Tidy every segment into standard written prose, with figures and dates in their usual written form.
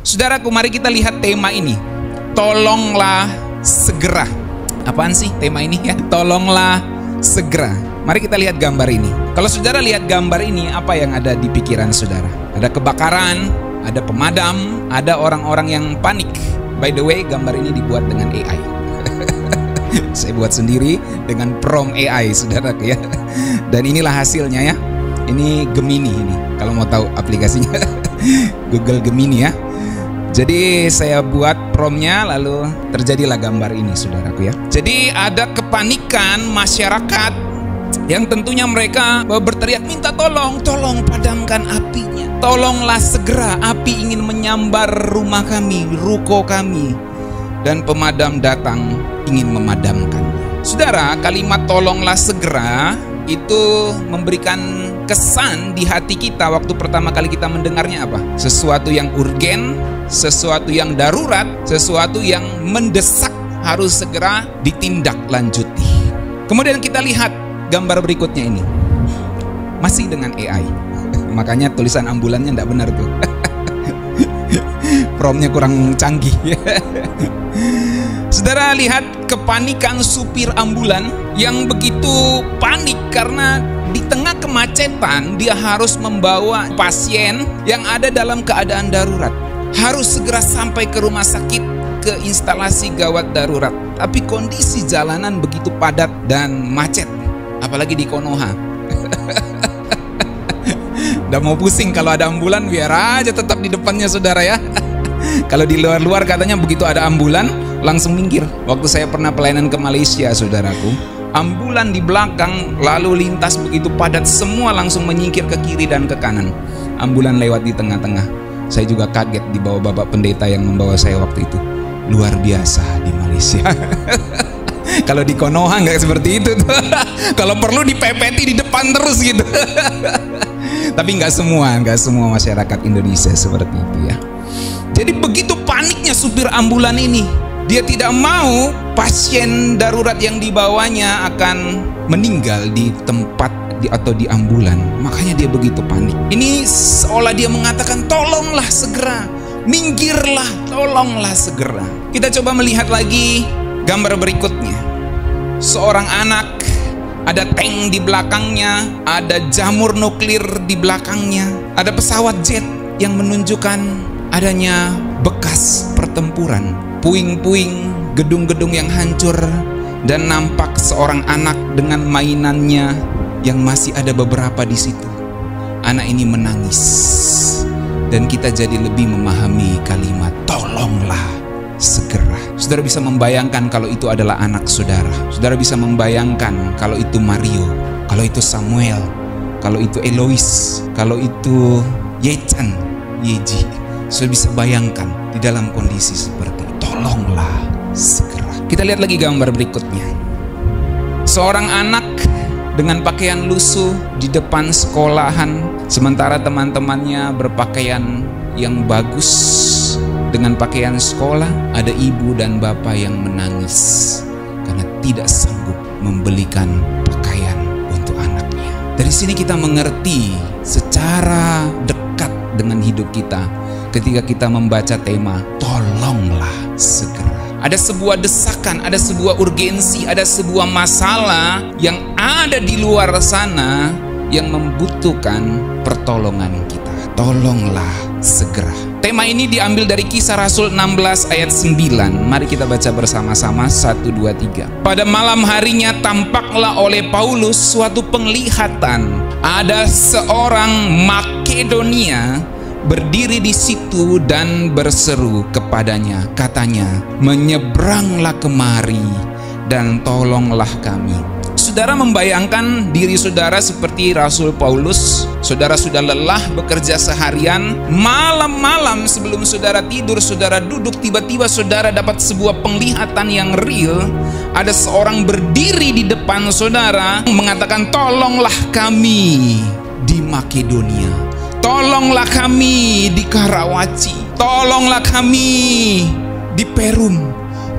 Saudaraku, mari kita lihat tema ini. Tolonglah segera. Apaan sih tema ini ya? Tolonglah segera. Mari kita lihat gambar ini. Kalau saudara lihat gambar ini, apa yang ada di pikiran saudara? Ada kebakaran, ada pemadam, ada orang-orang yang panik. By the way, gambar ini dibuat dengan AI. Saya buat sendiri dengan prompt AI, saudaraku ya. Dan inilah hasilnya ya. Ini Gemini ini, kalau mau tahu aplikasinya. Google Gemini ya. Jadi saya buat promptnya, lalu terjadilah gambar ini, saudaraku ya. Jadi ada kepanikan masyarakat yang tentunya mereka berteriak minta tolong, tolong padamkan apinya. Tolonglah segera, api ingin menyambar rumah kami, ruko kami. Dan pemadam datang ingin memadamkannya. Saudara, kalimat tolonglah segera itu memberikan kesan di hati kita waktu pertama kali kita mendengarnya apa? Sesuatu yang urgen, sesuatu yang darurat, sesuatu yang mendesak harus segera ditindaklanjuti. Kemudian kita lihat gambar berikutnya ini. Masih dengan AI. Makanya tulisan ambulannya tidak benar tuh. Promptnya kurang canggih. Saudara lihat kepanikan supir ambulan yang begitu panik karena di tengah kemacetan dia harus membawa pasien yang ada dalam keadaan darurat. Harus segera sampai ke rumah sakit, ke instalasi gawat darurat. Tapi kondisi jalanan begitu padat dan macet, apalagi di Konoha. Udah mau pusing kalau ada ambulan, biar aja tetap di depannya saudara ya. Kalau di luar-luar katanya begitu ada ambulan langsung minggir. Waktu saya pernah pelayanan ke Malaysia, saudaraku, ambulan di belakang lalu lintas begitu padat, semua langsung menyingkir ke kiri dan ke kanan. Ambulan lewat di tengah-tengah. Saya juga kaget dibawa bapak pendeta yang membawa saya waktu itu. Luar biasa di Malaysia. Kalau di Konoha nggak seperti itu tuh. Kalau perlu dipepeti di depan terus gitu. Tapi nggak semua masyarakat Indonesia seperti itu ya. Jadi begitu paniknya supir ambulan ini, dia tidak mau pasien darurat yang dibawanya akan meninggal di tempat atau di ambulan. Makanya dia begitu panik. Ini seolah dia mengatakan tolonglah segera, minggirlah, tolonglah segera. Kita coba melihat lagi gambar berikutnya. Seorang anak, ada tank di belakangnya, ada jamur nuklir di belakangnya, ada pesawat jet yang menunjukkan adanya bekas pertempuran, puing-puing, gedung-gedung yang hancur, dan nampak seorang anak dengan mainannya yang masih ada beberapa di situ. Anak ini menangis, dan kita jadi lebih memahami kalimat tolonglah segera. Saudara bisa membayangkan kalau itu adalah anak saudara. Saudara bisa membayangkan kalau itu Mario, kalau itu Samuel, kalau itu Elois, kalau itu Yechan, Yeji. Saudara bisa bayangkan di dalam kondisi seperti itu. Tolonglah segera. Kita lihat lagi gambar berikutnya. Seorang anak dengan pakaian lusuh di depan sekolahan, sementara teman-temannya berpakaian yang bagus dengan pakaian sekolah. Ada ibu dan bapak yang menangis karena tidak sanggup membelikan pakaian untuk anaknya. Dari sini kita mengerti secara dekat dengan hidup kita ketika kita membaca tema tolonglah segera. Ada sebuah desakan, ada sebuah urgensi, ada sebuah masalah yang ada di luar sana yang membutuhkan pertolongan kita. Tolonglah segera. Tema ini diambil dari Kisah Rasul 16 ayat 9. Mari kita baca bersama-sama 1, 2, 3. Pada malam harinya tampaklah oleh Paulus suatu penglihatan. Ada seorang Makedonia berdiri di situ dan berseru kepadanya, katanya, menyeberanglah kemari dan tolonglah kami. Saudara membayangkan diri saudara seperti Rasul Paulus. Saudara sudah lelah bekerja seharian, malam-malam sebelum saudara tidur, saudara duduk, tiba-tiba saudara dapat sebuah penglihatan yang real. Ada seorang berdiri di depan saudara mengatakan, tolonglah kami di Makedonia, tolonglah kami di Karawaci, tolonglah kami di Perum,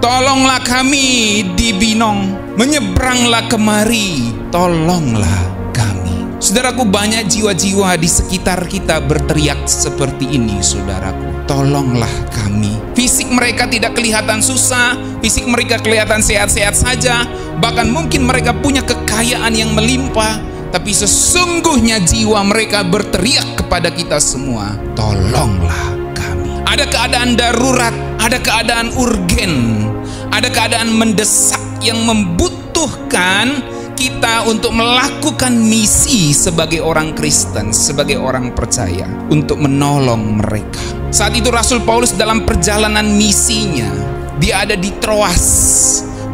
tolonglah kami di Binong, menyeberanglah kemari, tolonglah kami. Saudaraku, banyak jiwa-jiwa di sekitar kita berteriak seperti ini, saudaraku. Tolonglah kami. Fisik mereka tidak kelihatan susah, fisik mereka kelihatan sehat-sehat saja, bahkan mungkin mereka punya kekayaan yang melimpah, tapi sesungguhnya jiwa mereka berteriak kepada kita semua, tolonglah kami. Ada keadaan darurat, ada keadaan urgen, ada keadaan mendesak yang membutuhkan kita untuk melakukan misi sebagai orang Kristen, sebagai orang percaya, untuk menolong mereka. Saat itu Rasul Paulus dalam perjalanan misinya, dia ada di Troas,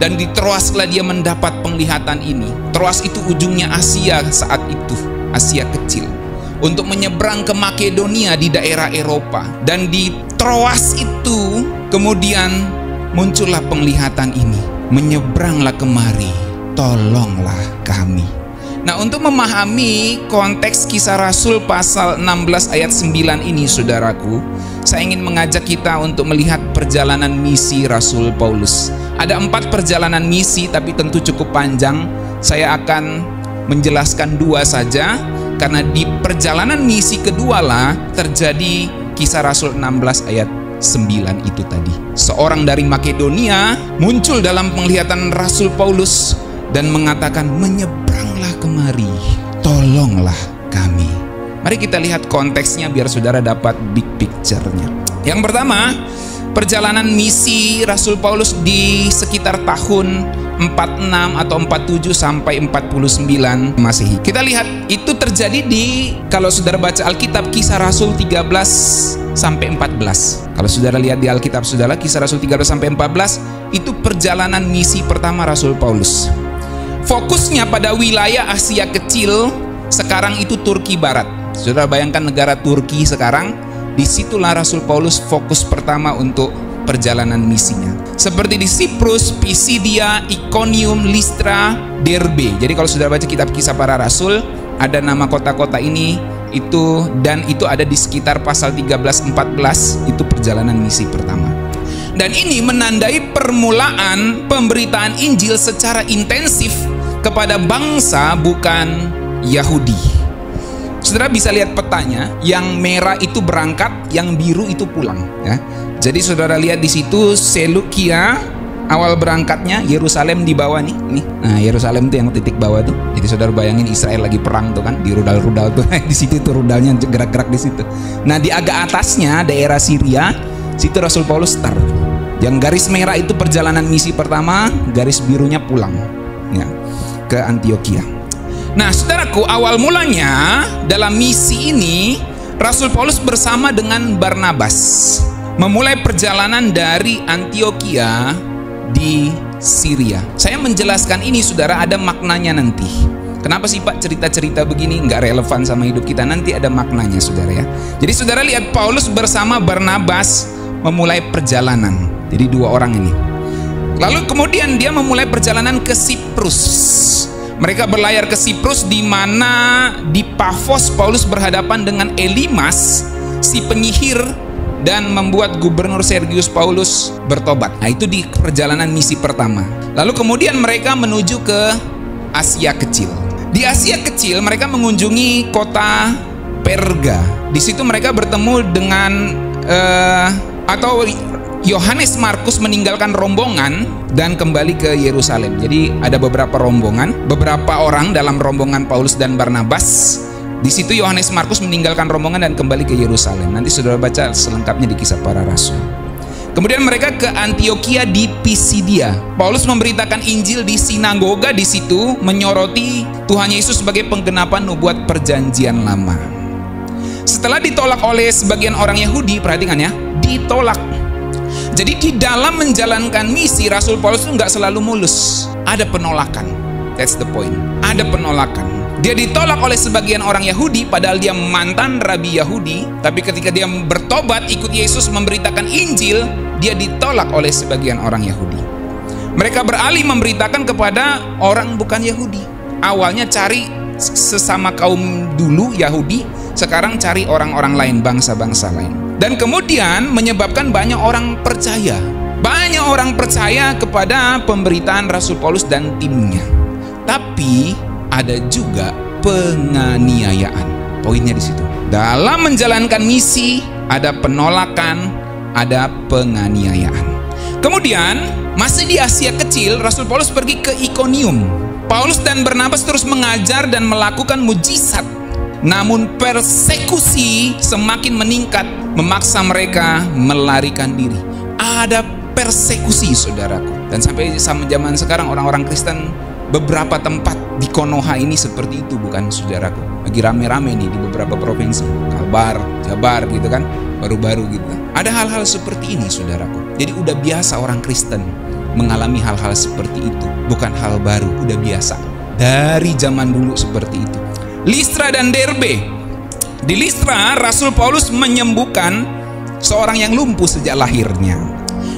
dan di Troaslah dia mendapat penglihatan ini. Troas itu ujungnya Asia saat itu, Asia kecil, untuk menyeberang ke Makedonia di daerah Eropa. Dan di Troas itu kemudian muncullah penglihatan ini, menyeberanglah kemari, tolonglah kami. Nah, untuk memahami konteks Kisah Rasul pasal 16 ayat 9 ini, saudaraku, saya ingin mengajak kita untuk melihat perjalanan misi Rasul Paulus. Ada 4 perjalanan misi, tapi tentu cukup panjang. Saya akan menjelaskan 2 saja, karena di perjalanan misi kedua lah terjadi Kisah Rasul 16 ayat 9 itu tadi. Seorang dari Makedonia muncul dalam penglihatan Rasul Paulus dan mengatakan, menyeberanglah kemari, tolonglah kami. Mari kita lihat konteksnya biar saudara dapat big picture-nya. Yang pertama, perjalanan misi Rasul Paulus di sekitar tahun 46 atau 47 sampai 49 Masehi. Kita lihat itu terjadi di, kalau saudara baca Alkitab, Kisah Rasul 13 sampai 14. Kalau saudara lihat di Alkitab saudara, Kisah Rasul 13 sampai 14 itu perjalanan misi pertama Rasul Paulus. Fokusnya pada wilayah Asia kecil, sekarang itu Turki Barat. Saudara bayangkan negara Turki sekarang, disitulah Rasul Paulus fokus pertama untuk perjalanan misinya. Seperti di Siprus, Pisidia, Iconium, Listra, Derbe. Jadi kalau saudara baca kitab Kisah Para Rasul, ada nama kota-kota ini, itu ada di sekitar pasal 13-14, itu perjalanan misi pertama. Dan ini menandai permulaan pemberitaan Injil secara intensif kepada bangsa bukan Yahudi. Saudara bisa lihat petanya, yang merah itu berangkat, yang biru itu pulang, ya. Jadi saudara lihat di situ Seleukia awal berangkatnya, Yerusalem di bawah nih. Nah, Yerusalem tuh yang titik bawah tuh. Jadi saudara bayangin Israel lagi perang tuh kan, di rudal-rudal tuh di situ tuh rudalnya gerak-gerak di situ. Nah, di agak atasnya daerah Syria, situ Rasul Paulus start. Yang garis merah itu perjalanan misi pertama, garis birunya pulang, ya, ke Antioquia. Nah, saudaraku, awal mulanya dalam misi ini Rasul Paulus bersama dengan Barnabas memulai perjalanan dari Antioquia di Syria. Saya menjelaskan ini, saudara, ada maknanya nanti. Kenapa sih Pak cerita-cerita begini nggak relevan sama hidup kita? Nanti ada maknanya, saudara, ya. Jadi saudara lihat Paulus bersama Barnabas memulai perjalanan. Jadi 2 orang ini. Lalu kemudian dia memulai perjalanan ke Siprus. Mereka berlayar ke Siprus, di mana di Pafos Paulus berhadapan dengan Elimas, si penyihir, dan membuat Gubernur Sergius Paulus bertobat. Nah, itu di perjalanan misi pertama. Lalu kemudian mereka menuju ke Asia Kecil. Di Asia Kecil mereka mengunjungi kota Perga. Di situ mereka bertemu dengan atau Yohanes Markus meninggalkan rombongan dan kembali ke Yerusalem. Jadi ada beberapa rombongan, beberapa orang dalam rombongan Paulus dan Barnabas. Di situ Yohanes Markus meninggalkan rombongan dan kembali ke Yerusalem. Nanti saudara baca selengkapnya di Kisah Para Rasul. Kemudian mereka ke Antioquia di Pisidia. Paulus memberitakan Injil di sinagoga di situ, menyoroti Tuhan Yesus sebagai penggenapan nubuat perjanjian lama. Setelah ditolak oleh sebagian orang Yahudi, perhatikan ya, ditolak. Jadi di dalam menjalankan misi, Rasul Paulus itu nggak selalu mulus. Ada penolakan. That's the point. Ada penolakan. Dia ditolak oleh sebagian orang Yahudi, padahal dia mantan rabi Yahudi. Tapi ketika dia bertobat, ikut Yesus, memberitakan Injil, dia ditolak oleh sebagian orang Yahudi. Mereka beralih memberitakan kepada orang bukan Yahudi. Awalnya cari sesama kaum dulu Yahudi, sekarang cari orang-orang lain, bangsa-bangsa lain. Dan kemudian menyebabkan banyak orang percaya. Banyak orang percaya kepada pemberitaan Rasul Paulus dan timnya. Tapi ada juga penganiayaan. Poinnya di situ. Dalam menjalankan misi ada penolakan, ada penganiayaan. Kemudian masih di Asia Kecil, Rasul Paulus pergi ke Ikonium. Paulus dan Barnabas terus mengajar dan melakukan mujizat. Namun persekusi semakin meningkat, memaksa mereka melarikan diri. Ada persekusi, saudaraku. Dan sampai zaman sekarang orang-orang Kristen beberapa tempat di Konoha ini seperti itu, bukan saudaraku? Lagi rame-rame nih di beberapa provinsi, Kalbar, Jabar gitu kan, baru-baru gitu. Ada hal-hal seperti ini, saudaraku. Jadi udah biasa orang Kristen mengalami hal-hal seperti itu. Bukan hal baru, udah biasa. Dari zaman dulu seperti itu. Listra dan Derbe. Di Listra, Rasul Paulus menyembuhkan seorang yang lumpuh sejak lahirnya.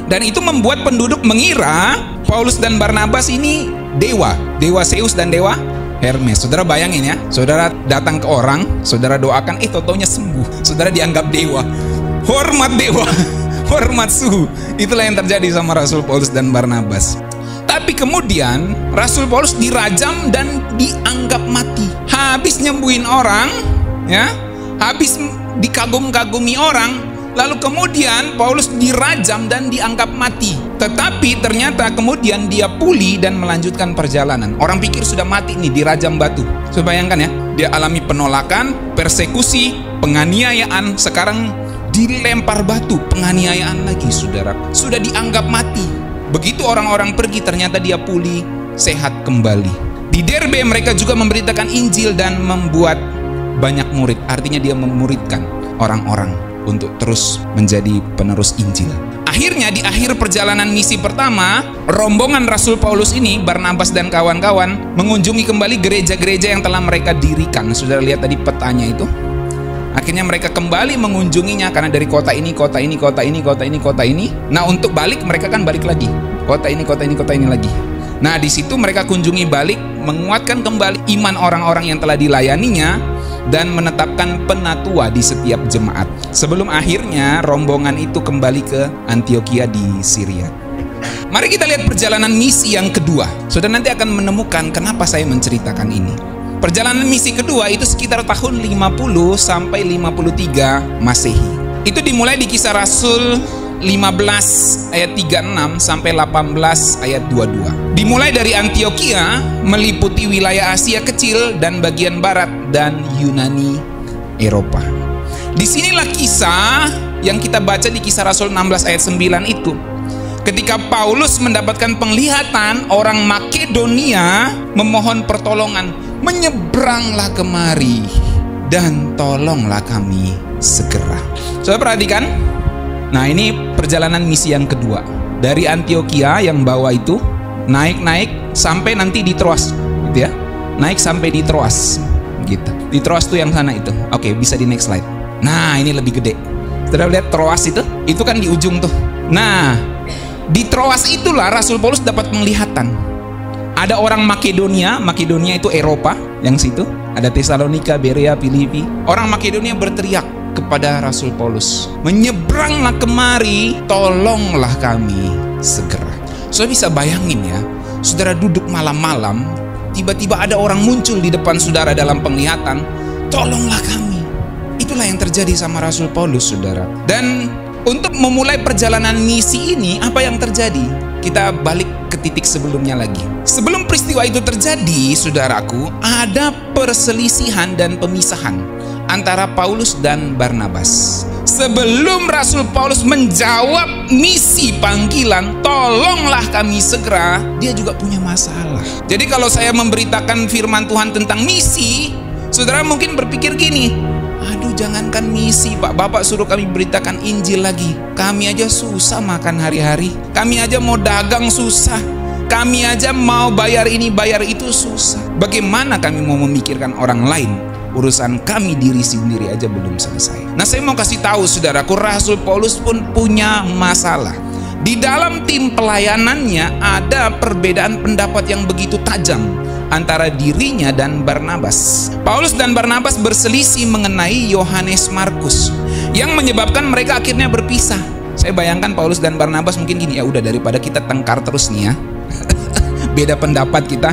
Dan itu membuat penduduk mengira Paulus dan Barnabas ini dewa Zeus dan dewa Hermes. Saudara bayangin ya, saudara datang ke orang, saudara doakan, totonya sembuh. Saudara dianggap dewa. Hormat dewa, hormat suhu. Itulah yang terjadi sama Rasul Paulus dan Barnabas. Tapi kemudian Rasul Paulus dirajam dan dianggap mati. Habis nyembuhin orang, ya, habis dikagum-kagumi orang, lalu kemudian Paulus dirajam dan dianggap mati. Tetapi ternyata kemudian dia pulih dan melanjutkan perjalanan. Orang pikir sudah mati nih, dirajam batu. So, bayangkan ya, dia alami penolakan, persekusi, penganiayaan, sekarang dilempar batu, penganiayaan lagi, saudara. Sudah dianggap mati. Begitu orang-orang pergi, ternyata dia pulih, sehat kembali. Di Derbe mereka juga memberitakan Injil dan membuat banyak murid. Artinya dia memuridkan orang-orang untuk terus menjadi penerus Injil. Akhirnya di akhir perjalanan misi pertama, rombongan Rasul Paulus ini, Barnabas dan kawan-kawan, mengunjungi kembali gereja-gereja yang telah mereka dirikan. Saudara lihat tadi petanya itu. Akhirnya mereka kembali mengunjunginya karena dari kota ini, kota ini, kota ini, kota ini, kota ini. Nah, untuk balik mereka kan balik lagi. Kota ini, kota ini, kota ini lagi. Nah, di situ mereka kunjungi balik, menguatkan kembali iman orang-orang yang telah dilayaninya dan menetapkan penatua di setiap jemaat. Sebelum akhirnya rombongan itu kembali ke Antioquia di Syria. Mari kita lihat perjalanan misi yang kedua. Saudara nanti akan menemukan kenapa saya menceritakan ini. Perjalanan misi kedua itu sekitar tahun 50 sampai 53 Masehi. Itu dimulai di Kisah Rasul 15 ayat 36 sampai 18 ayat 22. Dimulai dari Antioquia, meliputi wilayah Asia Kecil dan bagian barat dan Yunani, Eropa. Disinilah kisah yang kita baca di Kisah Rasul 16 ayat 9 itu. Ketika Paulus mendapatkan penglihatan, orang Makedonia memohon pertolongan, menyeberanglah kemari dan tolonglah kami segera. Saudara perhatikan. Nah, ini perjalanan misi yang kedua. Dari Antioquia yang bawah itu naik sampai nanti di Troas, gitu ya. Naik sampai di Troas, gitu. Di Troas tuh yang sana itu. Oke, bisa di next slide. Nah, ini lebih gede. Saudara lihat Troas itu kan di ujung tuh. Nah, di Troas itulah Rasul Paulus dapat penglihatan. Ada orang Makedonia itu Eropa yang situ. Ada Tesalonika, Berea, Filipi. Orang Makedonia berteriak kepada Rasul Paulus, menyeberanglah kemari, tolonglah kami segera. Saudara bisa bayangin ya, saudara duduk malam-malam, tiba-tiba ada orang muncul di depan saudara dalam penglihatan, tolonglah kami. Itulah yang terjadi sama Rasul Paulus, saudara. Dan untuk memulai perjalanan misi ini, apa yang terjadi? Kita balik ke titik sebelumnya lagi. Sebelum peristiwa itu terjadi, saudaraku, ada perselisihan dan pemisahan antara Paulus dan Barnabas. Sebelum Rasul Paulus menjawab misi panggilan, tolonglah kami segera, dia juga punya masalah. Jadi kalau saya memberitakan firman Tuhan tentang misi, saudara mungkin berpikir gini, aduh jangankan misi Pak, Bapak suruh kami beritakan Injil lagi. Kami aja susah makan hari-hari. Kami aja mau dagang susah. Kami aja mau bayar ini bayar itu susah. Bagaimana kami mau memikirkan orang lain? Urusan kami diri sendiri aja belum selesai. Nah, saya mau kasih tahu saudaraku, Rasul Paulus pun punya masalah. Di dalam tim pelayanannya ada perbedaan pendapat yang begitu tajam antara dirinya dan Barnabas. Paulus dan Barnabas berselisih mengenai Yohanes Markus yang menyebabkan mereka akhirnya berpisah. Saya bayangkan Paulus dan Barnabas mungkin gini, ya udah daripada kita tengkar terus nih ya. Beda pendapat kita,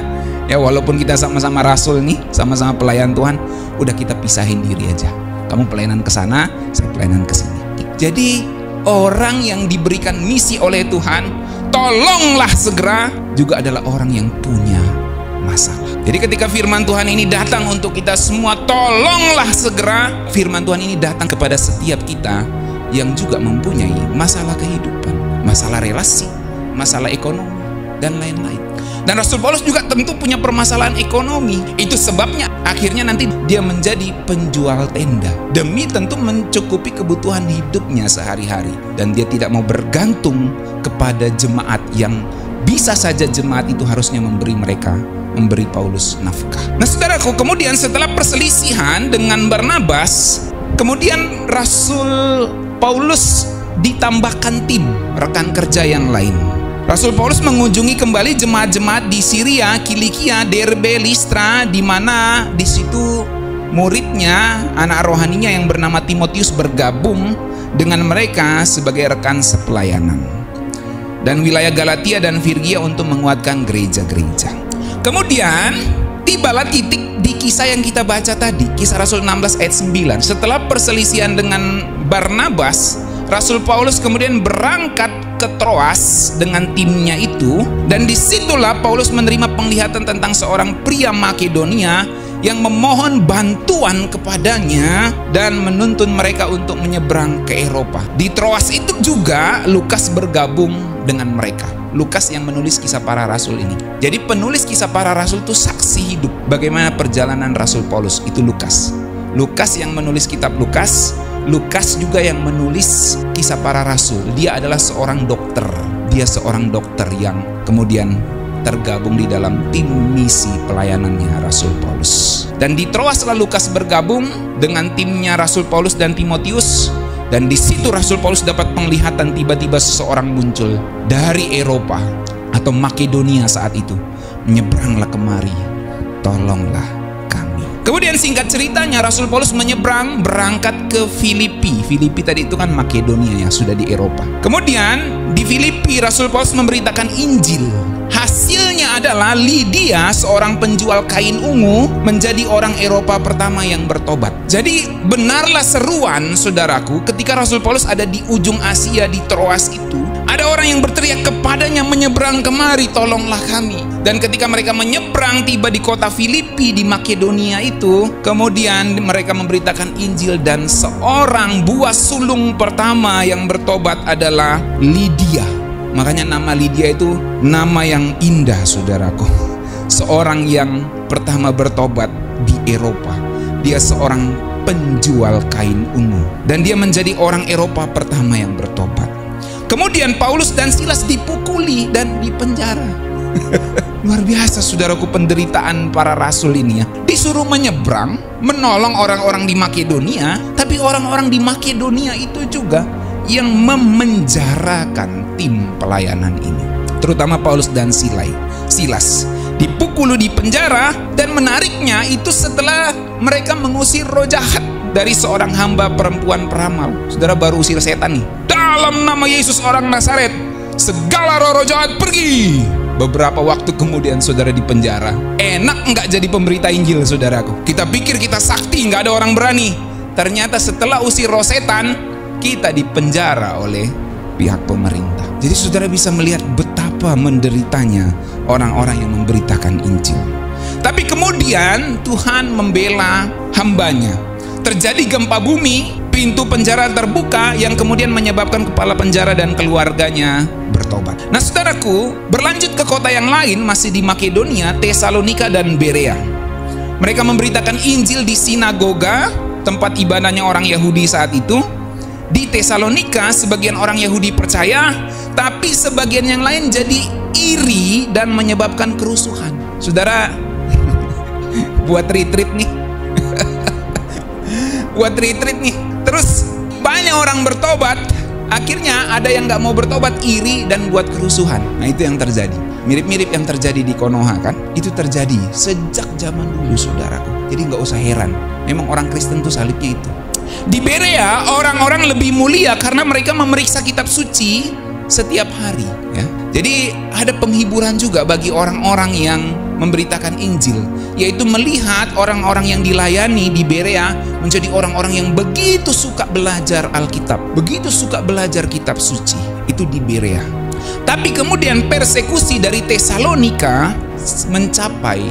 Ya walaupun kita sama-sama rasul nih, sama-sama pelayan Tuhan, udah kita pisahin diri aja. Kamu pelayanan ke sana, saya pelayanan ke sini. Jadi orang yang diberikan misi oleh Tuhan, tolonglah segera, juga adalah orang yang punya masalah. Jadi ketika firman Tuhan ini datang untuk kita semua, tolonglah segera, firman Tuhan ini datang kepada setiap kita yang juga mempunyai masalah kehidupan, masalah relasi, masalah ekonomi, dan lain-lain. Dan Rasul Paulus juga tentu punya permasalahan ekonomi. Itu sebabnya akhirnya nanti dia menjadi penjual tenda demi tentu mencukupi kebutuhan hidupnya sehari-hari. Dan dia tidak mau bergantung kepada jemaat yang bisa saja jemaat itu harusnya memberi Paulus nafkah. Nah saudaraku, kemudian setelah perselisihan dengan Barnabas, kemudian Rasul Paulus ditambahkan tim rekan kerja yang lain. Rasul Paulus mengunjungi kembali jemaat-jemaat di Syria, Kilikia, Derbe, Listra, di mana di situ muridnya, anak rohaninya yang bernama Timotius bergabung dengan mereka sebagai rekan sepelayanan. Dan wilayah Galatia dan Frigia untuk menguatkan gereja-gereja. Kemudian tibalah titik di kisah yang kita baca tadi, Kisah Rasul 16 ayat 9. Setelah perselisihan dengan Barnabas, Rasul Paulus kemudian berangkat ke Troas dengan timnya itu, dan disitulah Paulus menerima penglihatan tentang seorang pria Makedonia yang memohon bantuan kepadanya dan menuntun mereka untuk menyeberang ke Eropa. Di Troas itu juga Lukas bergabung dengan mereka. Lukas yang menulis Kisah Para Rasul ini. Jadi penulis Kisah Para Rasul itu saksi hidup bagaimana perjalanan Rasul Paulus, itu Lukas. Lukas yang menulis kitab Lukas. Lukas juga yang menulis Kisah Para Rasul. Dia adalah seorang dokter. Dia seorang dokter yang kemudian tergabung di dalam tim misi pelayanannya Rasul Paulus. Dan di Troaslah Lukas bergabung dengan timnya Rasul Paulus dan Timotius. Dan di situ Rasul Paulus dapat penglihatan, tiba-tiba seseorang muncul dari Eropa atau Makedonia saat itu. Menyeberanglah kemari, tolonglah kami. Kemudian singkat ceritanya Rasul Paulus menyeberang, berangkat ke Filipi. Filipi tadi itu kan Makedonia ya, sudah di Eropa. Kemudian di Filipi Rasul Paulus memberitakan Injil. Hasilnya adalah Lydia, seorang penjual kain ungu, menjadi orang Eropa pertama yang bertobat. Jadi benarlah seruan saudaraku, ketika Rasul Paulus ada di ujung Asia di Troas itu, ada orang yang berteriak kepadanya, menyeberang kemari, tolonglah kami. Dan ketika mereka menyeberang, tiba di kota Filipi di Makedonia itu, kemudian mereka memberitakan Injil, dan seorang buah sulung pertama yang bertobat adalah Lydia. Makanya nama Lydia itu nama yang indah saudaraku. Seorang yang pertama bertobat di Eropa. Dia seorang penjual kain ungu, dan dia menjadi orang Eropa pertama yang bertobat. Kemudian Paulus dan Silas dipukuli dan dipenjara. Luar biasa saudaraku penderitaan para rasul ini ya. Disuruh menyeberang, menolong orang-orang di Makedonia, tapi orang-orang di Makedonia itu juga yang memenjarakan tim pelayanan ini. Terutama Paulus dan Silas dipukul di penjara, dan menariknya itu setelah mereka mengusir roh jahat dari seorang hamba perempuan peramal. Saudara baru usir setan nih. Dalam nama Yesus orang Nazaret, segala roh-roh jahat pergi. Beberapa waktu kemudian saudara di penjara. Enak nggak jadi pemberita Injil saudaraku? Kita pikir kita sakti, nggak ada orang berani. Ternyata setelah usir roh setan, kita dipenjara oleh pihak pemerintah. Jadi saudara bisa melihat betapa menderitanya orang-orang yang memberitakan Injil. Tapi kemudian Tuhan membela hambanya. Terjadi gempa bumi, pintu penjara terbuka yang kemudian menyebabkan kepala penjara dan keluarganya bertobat. Nah saudaraku, berlanjut ke kota yang lain masih di Makedonia, Tesalonika dan Berea. Mereka memberitakan Injil di sinagoga, tempat ibadahnya orang Yahudi saat itu. Di Tesalonika sebagian orang Yahudi percaya, tapi sebagian yang lain jadi iri dan menyebabkan kerusuhan. Saudara, buat retreat nih. Buat retreat nih. Terus banyak orang bertobat, akhirnya ada yang nggak mau bertobat, iri dan buat kerusuhan. Nah itu yang terjadi. Mirip-mirip yang terjadi di Konoha kan? Itu terjadi sejak zaman dulu saudaraku. Jadi nggak usah heran. Memang orang Kristen tuh salibnya itu. Di Berea orang-orang lebih mulia karena mereka memeriksa kitab suci setiap hari, ya. Jadi ada penghiburan juga bagi orang-orang yang memberitakan Injil, yaitu melihat orang-orang yang dilayani di Berea menjadi orang-orang yang begitu suka belajar Alkitab, begitu suka belajar kitab suci, itu di Berea. Tapi kemudian persekusi dari Tesalonika mencapai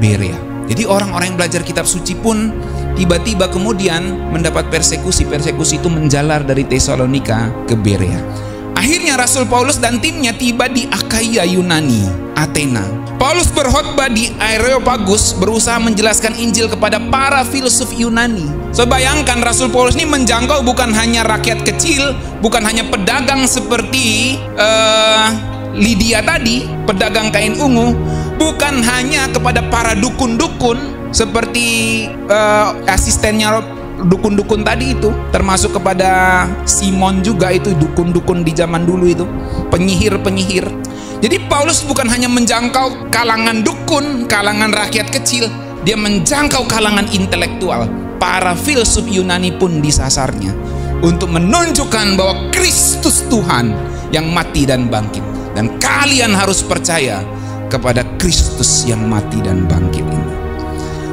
Berea. Jadi orang-orang yang belajar kitab suci pun tiba-tiba kemudian mendapat persekusi. Persekusi itu menjalar dari Tesalonika ke Berea. Akhirnya Rasul Paulus dan timnya tiba di Akhaia Yunani, Athena. Paulus berkhotbah di Areopagus, berusaha menjelaskan Injil kepada para filsuf Yunani. So bayangkan Rasul Paulus ini menjangkau bukan hanya rakyat kecil, bukan hanya pedagang seperti Lydia tadi, pedagang kain ungu, bukan hanya kepada para dukun-dukun seperti asistennya dukun-dukun tadi itu, termasuk kepada Simon juga, itu dukun-dukun di zaman dulu itu, penyihir-penyihir. Jadi Paulus bukan hanya menjangkau kalangan dukun, kalangan rakyat kecil, dia menjangkau kalangan intelektual. Para filsuf Yunani pun disasarnya untuk menunjukkan bahwa Kristus Tuhan yang mati dan bangkit, dan kalian harus percaya kepada Kristus yang mati dan bangkit ini.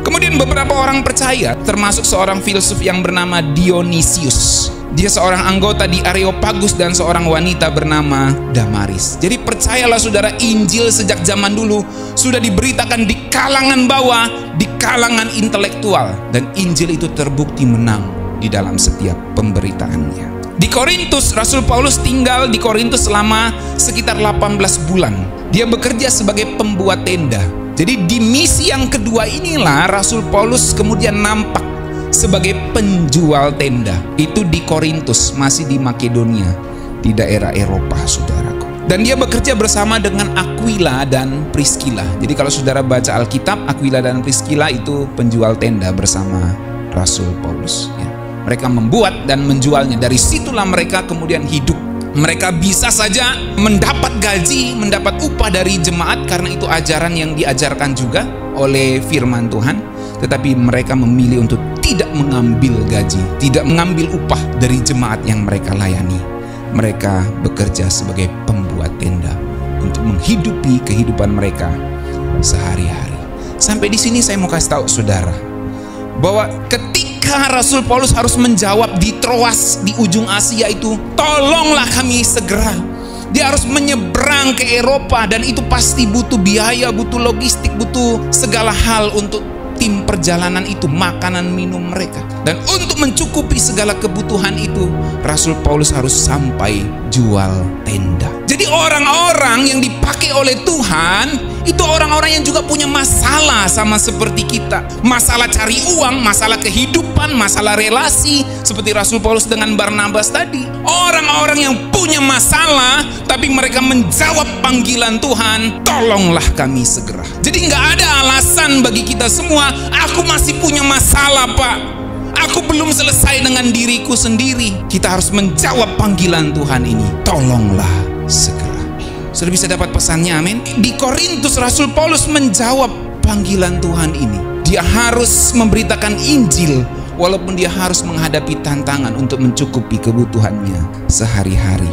Kemudian beberapa orang percaya, termasuk seorang filsuf yang bernama Dionysius. Dia seorang anggota di Areopagus dan seorang wanita bernama Damaris. Jadi percayalah saudara, Injil sejak zaman dulu sudah diberitakan di kalangan bawah, di kalangan intelektual, dan Injil itu terbukti menang di dalam setiap pemberitaannya. Di Korintus, Rasul Paulus tinggal di Korintus selama sekitar 18 bulan. Dia bekerja sebagai pembuat tenda. Jadi di misi yang kedua inilah Rasul Paulus kemudian nampak sebagai penjual tenda. Itu di Korintus, masih di Makedonia, di daerah Eropa, saudaraku. Dan dia bekerja bersama dengan Aquila dan Priscilla. Jadi kalau saudara baca Alkitab, Aquila dan Priscilla itu penjual tenda bersama Rasul Paulus, ya. Mereka membuat dan menjualnya. Dari situlah mereka kemudian hidup. Mereka bisa saja mendapat gaji, mendapat upah dari jemaat, karena itu ajaran yang diajarkan juga oleh firman Tuhan. Tetapi mereka memilih untuk tidak mengambil gaji, tidak mengambil upah dari jemaat yang mereka layani. Mereka bekerja sebagai pembuat tenda untuk menghidupi kehidupan mereka sehari-hari. Sampai di sini saya mau kasih tahu saudara bahwa ketika Rasul Paulus harus menjawab di Troas di ujung Asia itu, tolonglah kami segera. Dia harus menyeberang ke Eropa, dan itu pasti butuh biaya, butuh logistik, butuh segala hal untuk tim perjalanan itu, makanan minum mereka. Dan untuk mencukupi segala kebutuhan itu, Rasul Paulus harus sampai jual tenda. Jadi orang-orang yang dipakai oleh Tuhan itu orang-orang yang juga punya masalah sama seperti kita. Masalah cari uang, masalah kehidupan, masalah relasi, seperti Rasul Paulus dengan Barnabas tadi. Orang-orang yang punya masalah, tapi mereka menjawab panggilan Tuhan, tolonglah kami segera. Jadi nggak ada alasan bagi kita semua, aku masih punya masalah Pak, aku belum selesai dengan diriku sendiri. Kita harus menjawab panggilan Tuhan ini, tolonglah segera. Sudah bisa dapat pesannya, amin. Di Korintus Rasul Paulus menjawab panggilan Tuhan ini. Dia harus memberitakan Injil walaupun dia harus menghadapi tantangan untuk mencukupi kebutuhannya sehari-hari.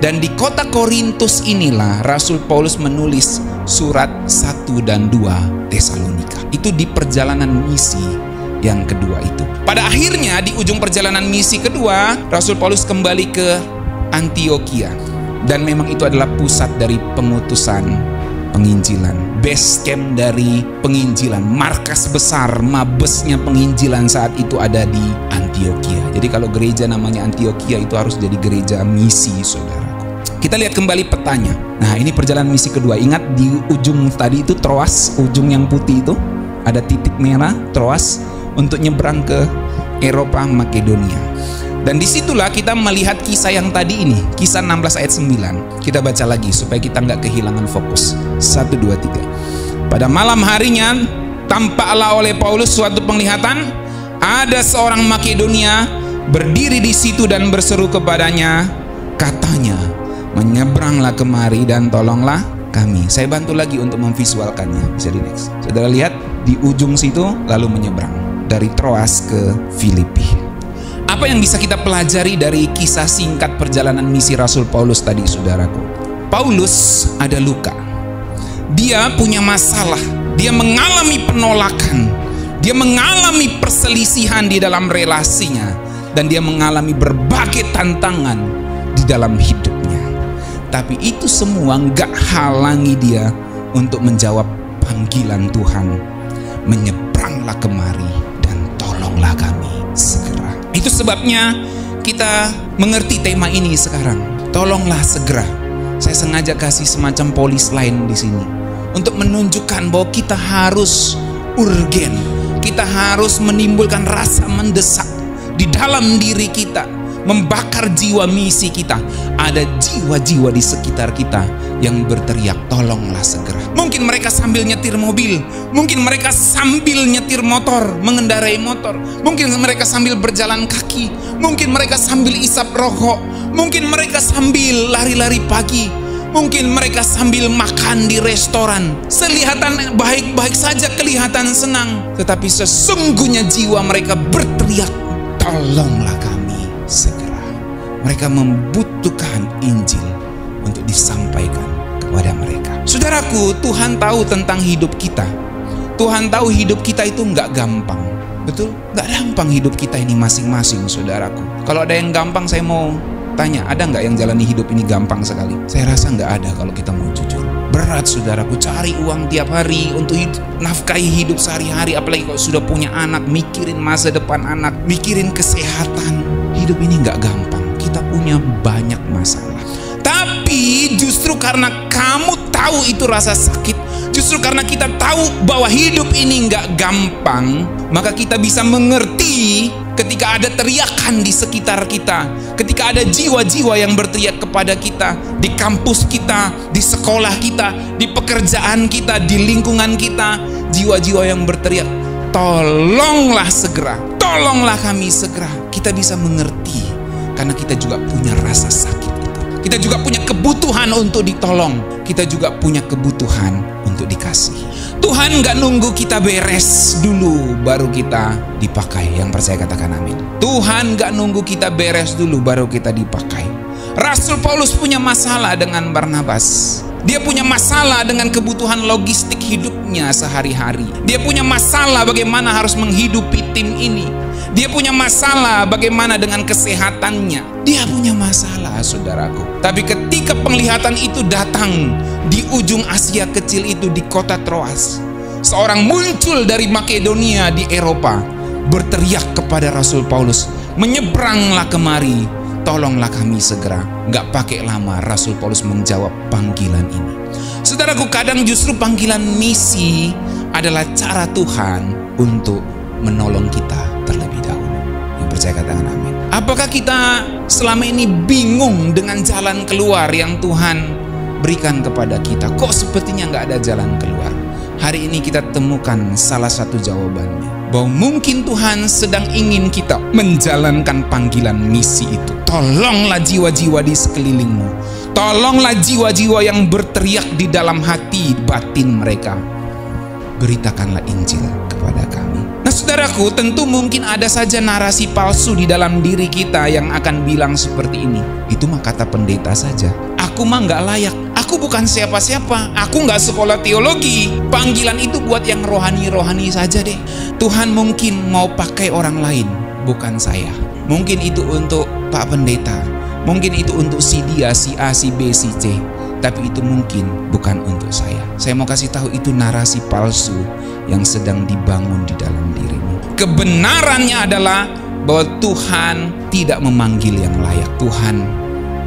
Dan di kota Korintus inilah Rasul Paulus menulis surat 1 dan 2 Tesalonika. Itu di perjalanan misi yang kedua itu. Pada akhirnya di ujung perjalanan misi kedua, Rasul Paulus kembali ke Antioquia. Dan memang itu adalah pusat dari pengutusan penginjilan, base camp dari penginjilan, markas besar, mabesnya penginjilan saat itu ada di Antioquia. Jadi kalau gereja namanya Antioquia itu harus jadi gereja misi, saudaraku. Kita lihat kembali petanya. Nah, ini perjalanan misi kedua. Ingat di ujung tadi itu Troas, ujung yang putih itu ada titik merah Troas untuk nyebrang ke Eropa, Makedonia. Dan disitulah kita melihat kisah yang tadi ini, kisah 16 ayat 9. Kita baca lagi supaya kita nggak kehilangan fokus. 1, 2, 3. Pada malam harinya tampaklah oleh Paulus suatu penglihatan. Ada seorang Makedonia berdiri di situ dan berseru kepadanya, katanya, menyeberanglah kemari dan tolonglah kami. Saya bantu lagi untuk memvisualkannya. Bisa di next. Saudara lihat di ujung situ lalu menyeberang dari Troas ke Filipi. Apa yang bisa kita pelajari dari kisah singkat perjalanan misi Rasul Paulus tadi, saudaraku? Paulus ada luka. Dia punya masalah. Dia mengalami penolakan. Dia mengalami perselisihan di dalam relasinya. Dan dia mengalami berbagai tantangan di dalam hidupnya. Tapi itu semua nggak halangi dia untuk menjawab panggilan Tuhan. Menyeberanglah kemari dan tolonglah kami segera. Itu sebabnya kita mengerti tema ini sekarang. Tolonglah segera. Saya sengaja kasih semacam polis lain di sini untuk menunjukkan bahwa kita harus urgen. Kita harus menimbulkan rasa mendesak di dalam diri kita, membakar jiwa misi kita. Ada jiwa-jiwa di sekitar kita yang berteriak, tolonglah segera. Mungkin mereka sambil nyetir mobil, mungkin mereka sambil nyetir motor, mengendarai motor, mungkin mereka sambil berjalan kaki, mungkin mereka sambil isap rokok, mungkin mereka sambil lari-lari pagi, mungkin mereka sambil makan di restoran. Kelihatan baik-baik saja, kelihatan senang, tetapi sesungguhnya jiwa mereka berteriak, tolonglah kami segera. Mereka membutuhkan Injil untuk disampaikan kepada mereka. Saudaraku, Tuhan tahu tentang hidup kita. Tuhan tahu hidup kita itu nggak gampang. Betul? Nggak gampang hidup kita ini masing-masing, saudaraku. Kalau ada yang gampang, saya mau tanya, ada nggak yang jalani hidup ini gampang sekali? Saya rasa nggak ada kalau kita mau jujur. Berat, saudaraku, cari uang tiap hari untuk nafkahi hidup sehari-hari. Apalagi kalau sudah punya anak, mikirin masa depan anak, mikirin kesehatan. Hidup ini nggak gampang. Kita punya banyak masalah. Tapi justru karena kamu tahu itu rasa sakit, justru karena kita tahu bahwa hidup ini nggak gampang, maka kita bisa mengerti ketika ada teriakan di sekitar kita, ketika ada jiwa-jiwa yang berteriak kepada kita, di kampus kita, di sekolah kita, di pekerjaan kita, di lingkungan kita, jiwa-jiwa yang berteriak, tolonglah segera, tolonglah kami segera. Kita bisa mengerti karena kita juga punya rasa sakit itu. Kita juga punya kebutuhan untuk ditolong. Kita juga punya kebutuhan untuk dikasih. Tuhan nggak nunggu kita beres dulu baru kita dipakai. Yang percaya katakan amin. Tuhan nggak nunggu kita beres dulu baru kita dipakai. Rasul Paulus punya masalah dengan Barnabas. Dia punya masalah dengan kebutuhan logistik hidupnya sehari-hari. Dia punya masalah bagaimana harus menghidupi tim ini. Dia punya masalah bagaimana dengan kesehatannya. Dia punya masalah, saudaraku. Tapi ketika penglihatan itu datang di ujung Asia kecil itu, di kota Troas, seorang muncul dari Makedonia di Eropa, berteriak kepada Rasul Paulus, menyeberanglah kemari, tolonglah kami segera. Gak pakai lama, Rasul Paulus menjawab panggilan ini. Saudaraku, kadang justru panggilan misi adalah cara Tuhan untuk menolong kita terlebih dahulu. Yang percaya katakan amin. Apakah kita selama ini bingung dengan jalan keluar yang Tuhan berikan kepada kita? Kok sepertinya nggak ada jalan keluar? Hari ini kita temukan salah satu jawabannya, bahwa mungkin Tuhan sedang ingin kita menjalankan panggilan misi itu. Tolonglah jiwa-jiwa di sekelilingmu. Tolonglah jiwa-jiwa yang berteriak di dalam hati batin mereka. Beritakanlah Injil kepada kami. Nah, saudaraku, tentu mungkin ada saja narasi palsu di dalam diri kita yang akan bilang seperti ini. Itu mah kata pendeta saja. Aku mah nggak layak. Aku bukan siapa-siapa. Aku nggak sekolah teologi. Panggilan itu buat yang rohani-rohani saja deh. Tuhan mungkin mau pakai orang lain, bukan saya. Mungkin itu untuk Pak Pendeta. Mungkin itu untuk si dia, si A, si B, si C. Tapi itu mungkin bukan untuk saya. Saya mau kasih tahu, itu narasi palsu yang sedang dibangun di dalam dirimu. Kebenarannya adalah bahwa Tuhan tidak memanggil yang layak. Tuhan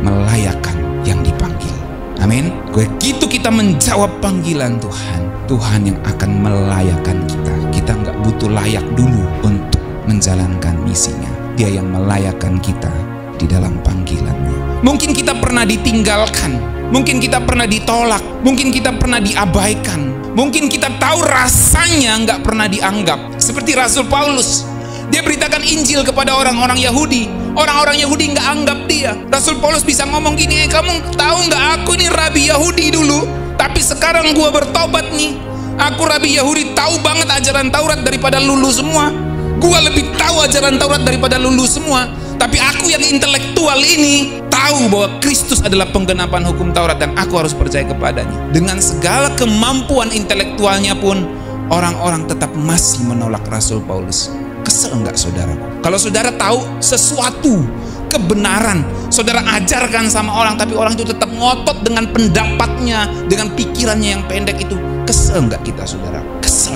melayakkan yang dipanggil. Amin. Begitu kita menjawab panggilan Tuhan, Tuhan yang akan melayakkan kita. Kita nggak butuh layak dulu untuk menjalankan misinya. Dia yang melayakkan kita di dalam panggilannya. Mungkin kita pernah ditinggalkan. Mungkin kita pernah ditolak, mungkin kita pernah diabaikan, mungkin kita tahu rasanya nggak pernah dianggap. Seperti Rasul Paulus, dia beritakan Injil kepada orang-orang Yahudi. Orang-orang Yahudi nggak anggap dia. Rasul Paulus bisa ngomong gini, kamu tahu nggak, aku ini rabi Yahudi dulu, tapi sekarang gua bertobat nih. Aku rabi Yahudi, tahu banget ajaran Taurat daripada lulu semua. Gua lebih tahu ajaran Taurat daripada lulu semua. Tapi aku yang intelektual ini tahu bahwa Kristus adalah penggenapan hukum Taurat dan aku harus percaya kepadanya. Dengan segala kemampuan intelektualnya pun orang-orang tetap masih menolak Rasul Paulus. Kesel enggak saudara? Kalau saudara tahu sesuatu kebenaran, saudara ajarkan sama orang, tapi orang itu tetap ngotot dengan pendapatnya, dengan pikirannya yang pendek itu. Kesel enggak kita saudara? Kesel.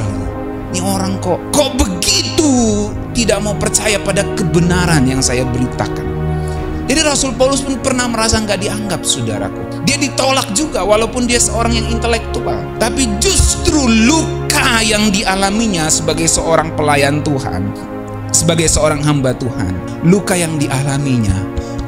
Ini orang kok begitu tidak mau percaya pada kebenaran yang saya beritakan. Jadi Rasul Paulus pun pernah merasa nggak dianggap saudaraku. Dia ditolak juga walaupun dia seorang yang intelektual. Tapi justru luka yang dialaminya sebagai seorang pelayan Tuhan, sebagai seorang hamba Tuhan, luka yang dialaminya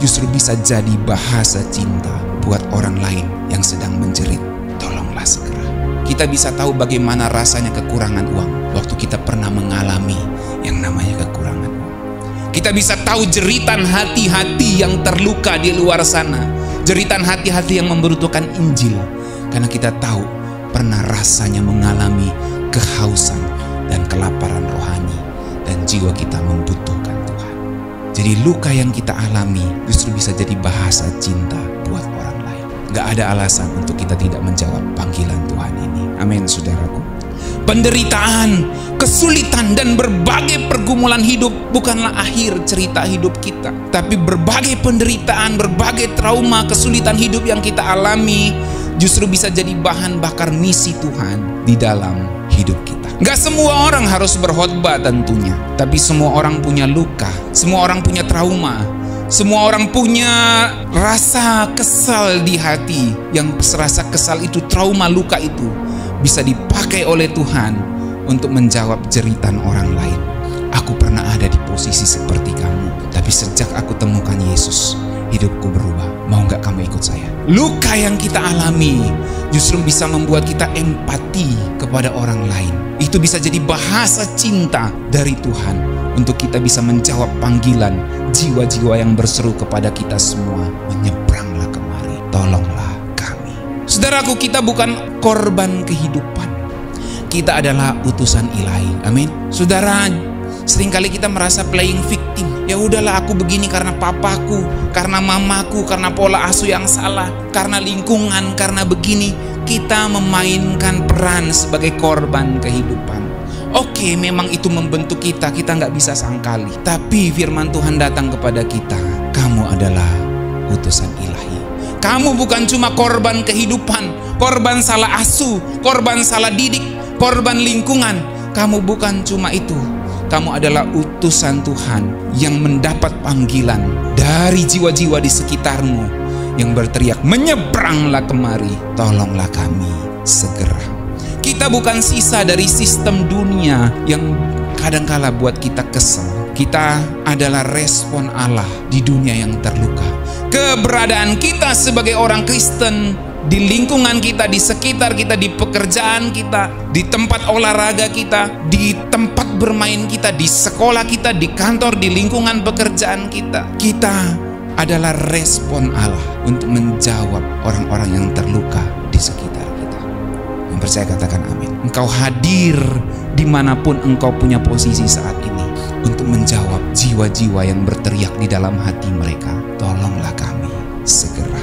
justru bisa jadi bahasa cinta buat orang lain yang sedang menjerit. Tolonglah segera. Kita bisa tahu bagaimana rasanya kekurangan uang waktu kita pernah mengalami yang namanya kekurangan uang. Kita bisa tahu jeritan hati-hati yang terluka di luar sana, jeritan hati-hati yang membutuhkan Injil, karena kita tahu pernah rasanya mengalami kehausan dan kelaparan rohani dan jiwa kita membutuhkan Tuhan. Jadi luka yang kita alami justru bisa jadi bahasa cinta buat orang lain. Gak ada alasan untuk kita tidak menjawab panggilan Tuhan ini. Amin saudaraku. Penderitaan, kesulitan, dan berbagai pergumulan hidup bukanlah akhir cerita hidup kita. Tapi berbagai penderitaan, berbagai trauma, kesulitan hidup yang kita alami justru bisa jadi bahan bakar misi Tuhan di dalam hidup kita. Gak semua orang harus berkhotbah tentunya, tapi semua orang punya luka, semua orang punya trauma, semua orang punya rasa kesal di hati. Yang rasa kesal itu, trauma, luka itu bisa dipakai oleh Tuhan untuk menjawab jeritan orang lain. Aku pernah ada di posisi seperti kamu, tapi sejak aku temukan Yesus, hidupku berubah. Mau gak kamu ikut saya? Luka yang kita alami justru bisa membuat kita empati kepada orang lain. Itu bisa jadi bahasa cinta dari Tuhan untuk kita bisa menjawab panggilan jiwa-jiwa yang berseru kepada kita semua. Menyeberanglah kemari, tolonglah kami. Saudaraku, kita bukan korban kehidupan. Kita adalah utusan ilahi. Amin. Saudara, seringkali kita merasa playing victim. Ya udahlah, aku begini karena papaku, karena mamaku, karena pola asuh yang salah, karena lingkungan, karena begini. Kita memainkan peran sebagai korban kehidupan. Oke, memang itu membentuk kita nggak bisa sangkali. Tapi firman Tuhan datang kepada kita, kamu adalah utusan ilahi. Kamu bukan cuma korban kehidupan, korban salah asuh, korban salah didik, korban lingkungan. Kamu bukan cuma itu. Kamu adalah utusan Tuhan yang mendapat panggilan dari jiwa-jiwa di sekitarmu yang berteriak, menyeberanglah kemari, tolonglah kami segera. Kita bukan sisa dari sistem dunia yang kadangkala buat kita kesal. Kita adalah respon Allah di dunia yang terluka. Keberadaan kita sebagai orang Kristen di lingkungan kita, di sekitar kita, di pekerjaan kita, di tempat olahraga kita, di tempat bermain kita, di sekolah kita, di kantor, di lingkungan pekerjaan kita. Kita adalah respon Allah untuk menjawab orang-orang yang terluka di sekitar kita. Yang percaya katakan amin. Engkau hadir dimanapun engkau punya posisi saat ini untuk menjawab jiwa-jiwa yang berteriak di dalam hati mereka, tolonglah kami segera.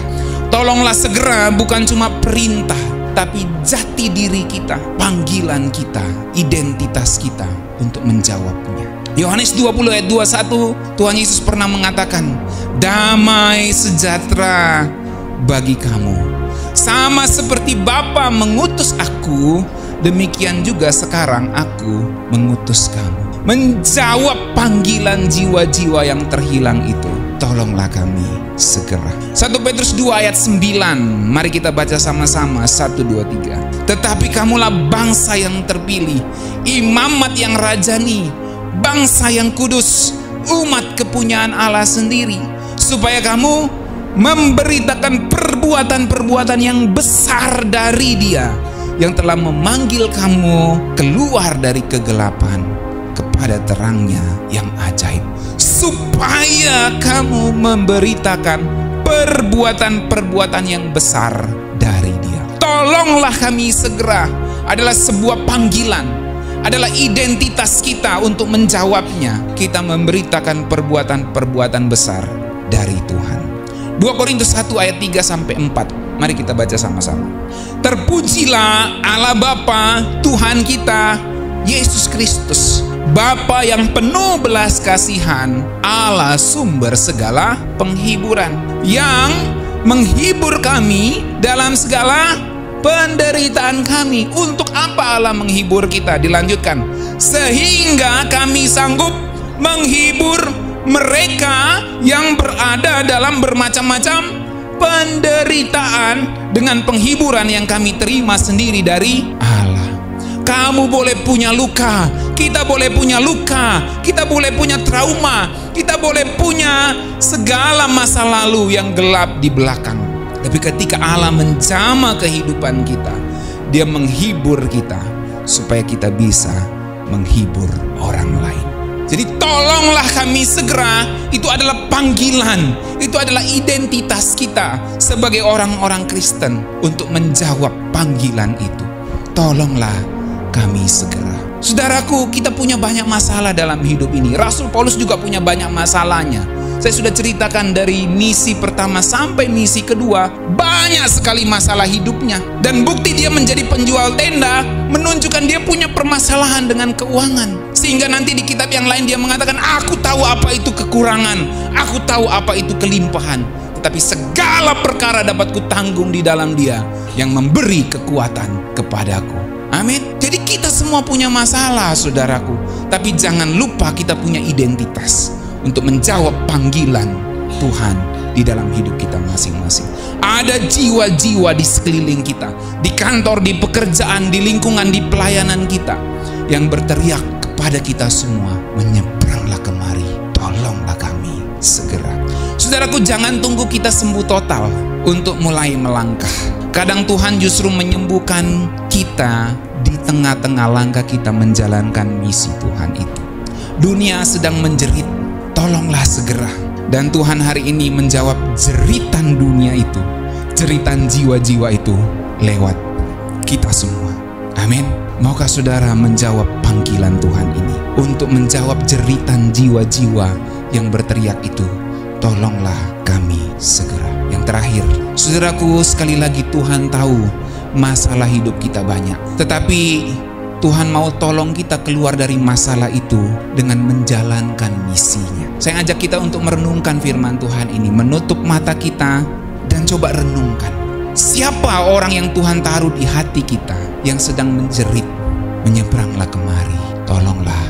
Tolonglah segera bukan cuma perintah, tapi jati diri kita, panggilan kita, identitas kita untuk menjawabnya. Yohanes 20 ayat 21, Tuhan Yesus pernah mengatakan, damai sejahtera bagi kamu. Sama seperti Bapa mengutus aku, demikian juga sekarang aku mengutus kamu. Menjawab panggilan jiwa-jiwa yang terhilang itu, tolonglah kami segera. 1 Petrus 2 ayat 9. Mari kita baca sama-sama. 1, 2, 3. Tetapi kamulah bangsa yang terpilih, imamat yang rajani, bangsa yang kudus, umat kepunyaan Allah sendiri, supaya kamu memberitakan perbuatan-perbuatan yang besar dari Dia yang telah memanggil kamu keluar dari kegelapan kepada terangnya yang ajaib, supaya kamu memberitakan perbuatan-perbuatan yang besar dari Dia. Tolonglah kami segera adalah sebuah panggilan, adalah identitas kita untuk menjawabnya. Kita memberitakan perbuatan-perbuatan besar dari Tuhan. 2 Korintus 1 ayat 3-4. Mari kita baca sama-sama. Terpujilah Allah Bapa Tuhan kita Yesus Kristus, Bapa yang penuh belas kasihan, Allah sumber segala penghiburan, yang menghibur kami dalam segala penderitaan kami. Untuk apa Allah menghibur kita? Dilanjutkan, sehingga kami sanggup menghibur mereka yang berada dalam bermacam-macam penderitaan dengan penghiburan yang kami terima sendiri dari Allah. Kamu boleh punya luka, kita boleh punya luka, kita boleh punya trauma, kita boleh punya segala masa lalu yang gelap di belakang. Tapi ketika Allah menjamah kehidupan kita, Dia menghibur kita supaya kita bisa menghibur orang lain. Jadi tolonglah kami segera, itu adalah panggilan, itu adalah identitas kita sebagai orang-orang Kristen untuk menjawab panggilan itu. Tolonglah kami segera. Saudaraku, kita punya banyak masalah dalam hidup ini. Rasul Paulus juga punya banyak masalahnya. Saya sudah ceritakan dari misi pertama sampai misi kedua, banyak sekali masalah hidupnya. Dan bukti dia menjadi penjual tenda menunjukkan dia punya permasalahan dengan keuangan. Sehingga nanti di kitab yang lain dia mengatakan, aku tahu apa itu kekurangan, aku tahu apa itu kelimpahan, tetapi segala perkara dapat kutanggung di dalam Dia yang memberi kekuatan kepadaku. Amin. Jadi kita semua punya masalah, saudaraku. Tapi jangan lupa kita punya identitas untuk menjawab panggilan Tuhan di dalam hidup kita masing-masing. Ada jiwa-jiwa di sekeliling kita, di kantor, di pekerjaan, di lingkungan, di pelayanan kita, yang berteriak kepada kita semua, menyeberanglah kemari, tolonglah kami segera. Saudaraku, jangan tunggu kita sembuh total untuk mulai melangkah. Kadang Tuhan justru menyembuhkan kita di tengah-tengah langkah kita menjalankan misi Tuhan itu. Dunia sedang menjerit, tolonglah segera. Dan Tuhan hari ini menjawab jeritan dunia itu, jeritan jiwa-jiwa itu lewat kita semua. Amin. Maukah saudara menjawab panggilan Tuhan ini untuk menjawab jeritan jiwa-jiwa yang berteriak itu, tolonglah kami segera. Yang terakhir, saudaraku, sekali lagi Tuhan tahu masalah hidup kita banyak, tetapi Tuhan mau tolong kita keluar dari masalah itu dengan menjalankan misinya. Saya ajak kita untuk merenungkan firman Tuhan ini, menutup mata kita dan coba renungkan. Siapa orang yang Tuhan taruh di hati kita yang sedang menjerit, menyeberanglah kemari, tolonglah